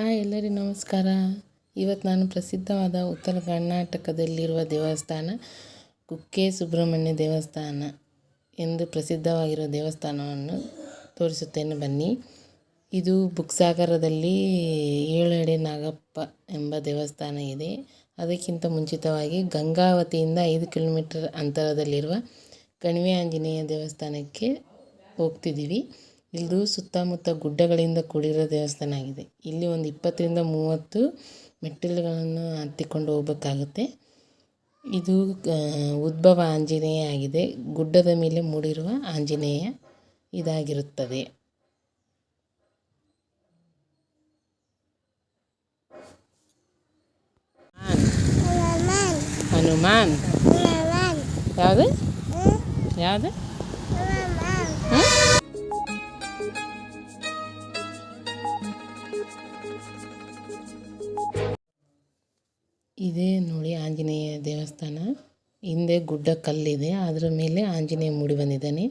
ಎಲ್ಲರಿಗೂ ನಮಸ್ಕಾರ. ಇವತ್ತು ನಾನು ಪ್ರಸಿದ್ಧವಾದ ಉತ್ತರ ಕರ್ನಾಟಕದಲ್ಲಿರುವ ದೇವಸ್ಥಾನ ಕುಕ್ಕೆ ಸುಬ್ರಹ್ಮಣ್ಯ ದೇವಸ್ಥಾನ ಎಂದು ಪ್ರಸಿದ್ಧವಾಗಿರುವ ದೇವಸ್ಥಾನವನ್ನು ತೋರಿಸುತ್ತೇನೆ ಬನ್ನಿ. ಇದು ಬುಕ್ಸಾಗರದಲ್ಲಿ 7 ಅಡಿ ನಾಗಪ್ಪ ಎಂಬ ದೇವಸ್ಥಾನ ಇದೆ. ಅದಕ್ಕಿಂತ ಮುಂಚಿತವಾಗಿ ಗಂಗಾವತಿಯಿಂದ 5 ಕಿಲೋಮೀಟರ್ ಅಂತರದಲ್ಲಿರುವ ಕಣಿವೆ ಆಂಜನೇಯ ದೇವಸ್ಥಾನಕ್ಕೆ ಹೋಗ್ತಿದ್ದೀವಿ. ಇದು ಸುತ್ತಮುತ್ತ ಗುಡ್ಡಗಳಿಂದ ಕೂಡಿರೋ ದೇವಸ್ಥಾನ ಆಗಿದೆ. ಇಲ್ಲಿ ಒಂದು 20 ರಿಂದ 30 ಮೆಟ್ಟಿಲುಗಳನ್ನು ಹತ್ತಿಕೊಂಡು ಹೋಗಬೇಕಾಗುತ್ತೆ. ಇದು ಉದ್ಭವ ಆಂಜನೇಯ ಆಗಿದೆ. ಗುಡ್ಡದ ಮೇಲೆ ಮೂಡಿರುವ ಆಂಜನೇಯ ಇದಾಗಿರುತ್ತದೆ. ಹನುಮಾನ್ ಯಾವುದು ಯಾವುದು ಇದೇ ನೋಡಿ ಆಂಜನೇಯ ದೇವಸ್ಥಾನ. ಹಿಂದೆ ಗುಡ್ಡ ಕಲ್ಲಿದೆ, ಅದರ ಮೇಲೆ ಆಂಜನೇಯ ಮೂಡಿ ಬಂದಿದ್ದಾನೆ.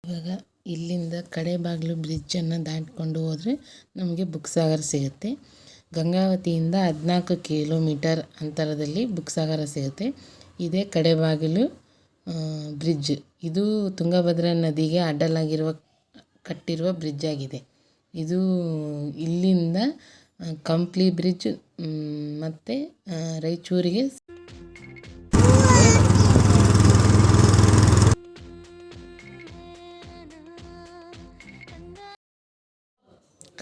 ಇವಾಗ ಇಲ್ಲಿಂದ ಕಡೆ ಬಾಗಿಲು ಬ್ರಿಡ್ಜನ್ನು ದಾಟಿಕೊಂಡು ಹೋದರೆ ನಮಗೆ ಬುಕ್ಸಾಗರ ಸಿಗುತ್ತೆ. ಗಂಗಾವತಿಯಿಂದ 14 ಕಿಲೋಮೀಟರ್ ಅಂತರದಲ್ಲಿ ಬುಕ್ಸಾಗರ ಸಿಗುತ್ತೆ. ಇದೇ ಕಡೆ ಬಾಗಿಲು ಬ್ರಿಡ್ಜ್. ಇದು ತುಂಗಭದ್ರಾ ನದಿಗೆ ಅಡ್ಡಲಾಗಿರುವ ಕಟ್ಟಿರುವ ಬ್ರಿಡ್ಜ್ ಆಗಿದೆ. ಇದು ಇಲ್ಲಿಂದ ಕಂಪ್ಲಿ ಬ್ರಿಡ್ಜ್ ಮತ್ತು ರಾಯಚೂರಿಗೆ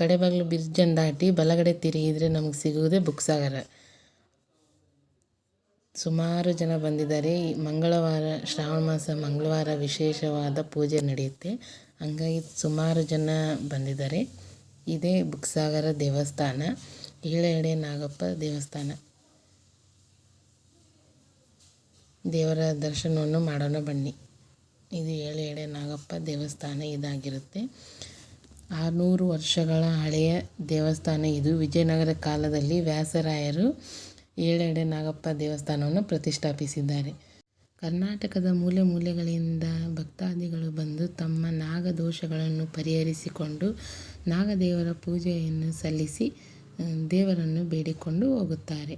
ಕಡೆಬಾಗಿಲು ಬ್ರಿಡ್ಜನ್ನು ದಾಟಿ ಬಲಗಡೆ ತಿರುಗಿದರೆ ನಮಗೆ ಸಿಗುವುದೇ ಬುಕ್ಸಾಗರ. ಸುಮಾರು ಜನ ಬಂದಿದ್ದಾರೆ. ಮಂಗಳವಾರ, ಶ್ರಾವಣ ಮಾಸ ಮಂಗಳವಾರ ವಿಶೇಷವಾದ ಪೂಜೆ ನಡೆಯುತ್ತೆ. ಹಂಗಾಗಿ ಸುಮಾರು ಜನ ಬಂದಿದ್ದಾರೆ. ಇದೇ ಬುಕ್ಸಾಗರ ದೇವಸ್ಥಾನ, 7 ಅಡಿ ನಾಗಪ್ಪ ದೇವಸ್ಥಾನ. ದೇವರ ದರ್ಶನವನ್ನು ಮಾಡೋಣ ಬನ್ನಿ. ಇದು 7 ಅಡಿ ನಾಗಪ್ಪ ದೇವಸ್ಥಾನ ಇದಾಗಿರುತ್ತೆ. 600 ವರ್ಷಗಳ ಹಳೆಯ ದೇವಸ್ಥಾನ ಇದು. ವಿಜಯನಗರ ಕಾಲದಲ್ಲಿ ವ್ಯಾಸರಾಯರು 7 ಅಡಿ ನಾಗಪ್ಪ ದೇವಸ್ಥಾನವನ್ನು ಪ್ರತಿಷ್ಠಾಪಿಸಿದ್ದಾರೆ. ಕರ್ನಾಟಕದ ಮೂಲೆ ಮೂಲೆಗಳಿಂದ ಭಕ್ತಾದಿಗಳು ಬಂದು ತಮ್ಮ ನಾಗದೋಷಗಳನ್ನು ಪರಿಹರಿಸಿಕೊಂಡು ನಾಗದೇವರ ಪೂಜೆಯನ್ನು ಸಲ್ಲಿಸಿ ದೇವರನ್ನು ಬೇಡಿಕೊಂಡು ಹೋಗುತ್ತಾರೆ.